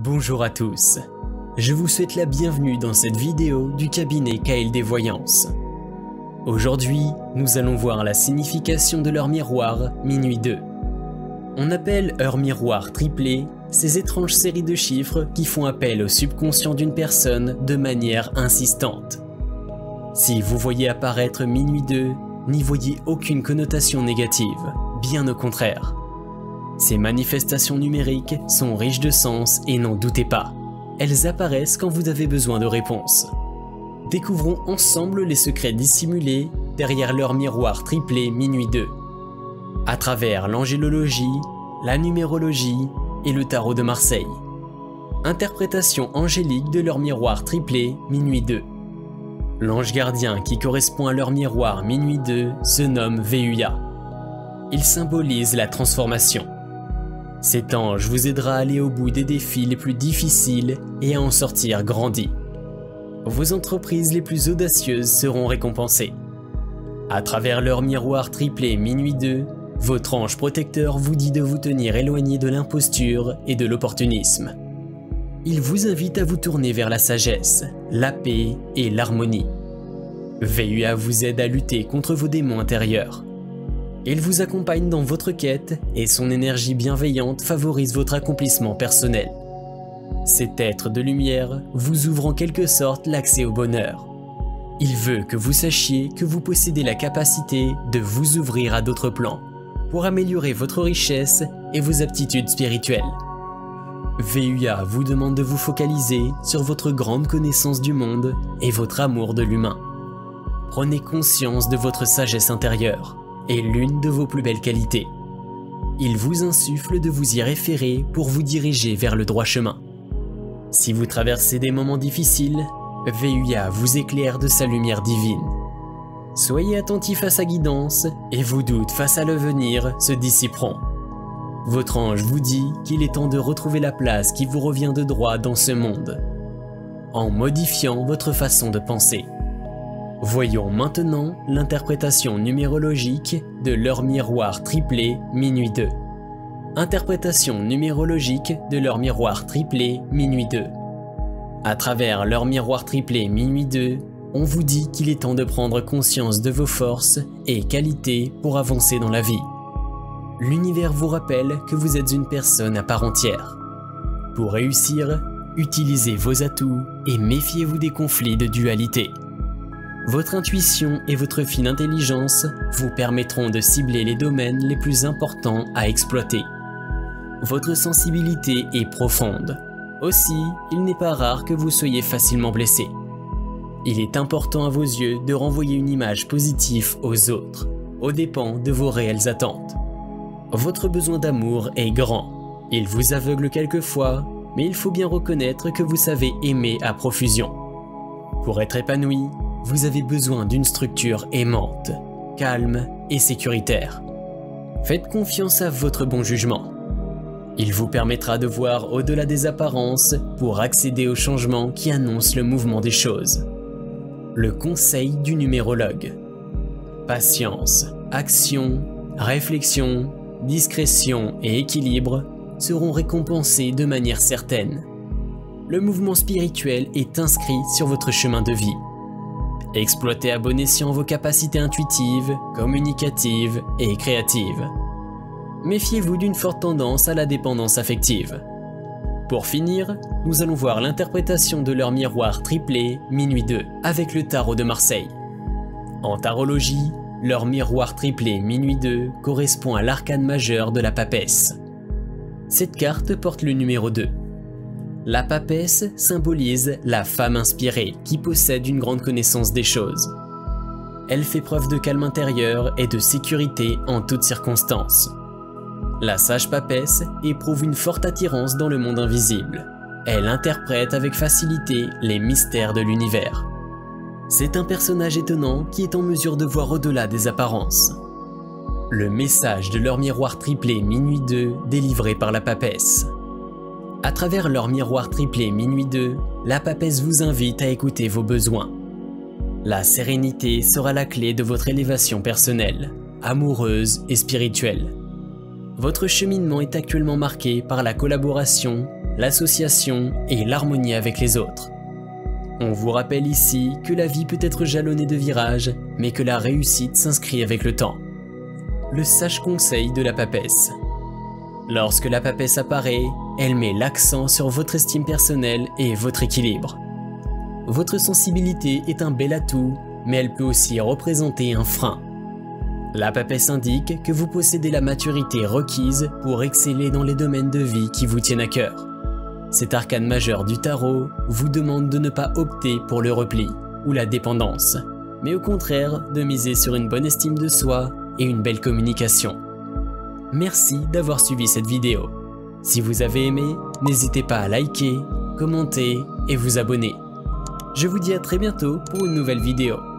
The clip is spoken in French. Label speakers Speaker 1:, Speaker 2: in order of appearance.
Speaker 1: Bonjour à tous, je vous souhaite la bienvenue dans cette vidéo du cabinet KLD Voyance. Aujourd'hui, nous allons voir la signification de l'heure miroir minuit 2. On appelle heure miroir triplée ces étranges séries de chiffres qui font appel au subconscient d'une personne de manière insistante. Si vous voyez apparaître minuit 2, n'y voyez aucune connotation négative, bien au contraire. Ces manifestations numériques sont riches de sens et n'en doutez pas, elles apparaissent quand vous avez besoin de réponses. Découvrons ensemble les secrets dissimulés derrière l'heure miroir triplée minuit 2, à travers l'angélologie, la numérologie et le tarot de Marseille. Interprétation angélique de l'heure miroir triplée minuit 2. L'ange gardien qui correspond à l'heure miroir minuit 2 se nomme Vehuya. Il symbolise la transformation. Cet ange vous aidera à aller au bout des défis les plus difficiles et à en sortir grandi. Vos entreprises les plus audacieuses seront récompensées. À travers l'heure miroir triplée minuit 2, votre ange protecteur vous dit de vous tenir éloigné de l'imposture et de l'opportunisme. Il vous invite à vous tourner vers la sagesse, la paix et l'harmonie. Vehuya vous aide à lutter contre vos démons intérieurs. Il vous accompagne dans votre quête et son énergie bienveillante favorise votre accomplissement personnel. Cet être de lumière vous ouvre en quelque sorte l'accès au bonheur. Il veut que vous sachiez que vous possédez la capacité de vous ouvrir à d'autres plans pour améliorer votre richesse et vos aptitudes spirituelles. Vehuya vous demande de vous focaliser sur votre grande connaissance du monde et votre amour de l'humain. Prenez conscience de votre sagesse intérieure est l'une de vos plus belles qualités. Il vous insuffle de vous y référer pour vous diriger vers le droit chemin. Si vous traversez des moments difficiles, Vehuya vous éclaire de sa lumière divine. Soyez attentif à sa guidance et vos doutes face à l'avenir se dissiperont. Votre ange vous dit qu'il est temps de retrouver la place qui vous revient de droit dans ce monde, en modifiant votre façon de penser. Voyons maintenant l'interprétation numérologique de l'heure miroir triplée minuit 2. Interprétation numérologique de l'heure miroir triplée minuit 2. À travers l'heure miroir triplée minuit 2, on vous dit qu'il est temps de prendre conscience de vos forces et qualités pour avancer dans la vie. L'univers vous rappelle que vous êtes une personne à part entière. Pour réussir, utilisez vos atouts et méfiez-vous des conflits de dualité. Votre intuition et votre fine intelligence vous permettront de cibler les domaines les plus importants à exploiter. Votre sensibilité est profonde. Aussi, il n'est pas rare que vous soyez facilement blessé. Il est important à vos yeux de renvoyer une image positive aux autres, aux dépens de vos réelles attentes. Votre besoin d'amour est grand. Il vous aveugle quelquefois, mais il faut bien reconnaître que vous savez aimer à profusion. Pour être épanoui, vous avez besoin d'une structure aimante, calme et sécuritaire. Faites confiance à votre bon jugement. Il vous permettra de voir au-delà des apparences pour accéder aux changements qui annoncent le mouvement des choses. Le conseil du numérologue. Patience, action, réflexion, discrétion et équilibre seront récompensés de manière certaine. Le mouvement spirituel est inscrit sur votre chemin de vie. Exploitez à bon escient vos capacités intuitives, communicatives et créatives. Méfiez-vous d'une forte tendance à la dépendance affective. Pour finir, nous allons voir l'interprétation de l'heure miroir triplée minuit 2 avec le tarot de Marseille. En tarologie, l'heure miroir triplée minuit 2 correspond à l'arcane majeur de la papesse. Cette carte porte le numéro 2. La papesse symbolise la femme inspirée qui possède une grande connaissance des choses. Elle fait preuve de calme intérieur et de sécurité en toutes circonstances. La sage papesse éprouve une forte attirance dans le monde invisible. Elle interprète avec facilité les mystères de l'univers. C'est un personnage étonnant qui est en mesure de voir au-delà des apparences. Le message de l'heure miroir triplée minuit 2 délivré par la papesse. À travers l'heure miroir triplée minuit 2, la papesse vous invite à écouter vos besoins. La sérénité sera la clé de votre élévation personnelle, amoureuse et spirituelle. Votre cheminement est actuellement marqué par la collaboration, l'association et l'harmonie avec les autres. On vous rappelle ici que la vie peut être jalonnée de virages, mais que la réussite s'inscrit avec le temps. Le sage conseil de la papesse. Lorsque la papesse apparaît, elle met l'accent sur votre estime personnelle et votre équilibre. Votre sensibilité est un bel atout, mais elle peut aussi représenter un frein. La papesse indique que vous possédez la maturité requise pour exceller dans les domaines de vie qui vous tiennent à cœur. Cet arcane majeur du tarot vous demande de ne pas opter pour le repli ou la dépendance, mais au contraire de miser sur une bonne estime de soi et une belle communication. Merci d'avoir suivi cette vidéo. Si vous avez aimé, n'hésitez pas à liker, commenter et vous abonner. Je vous dis à très bientôt pour une nouvelle vidéo.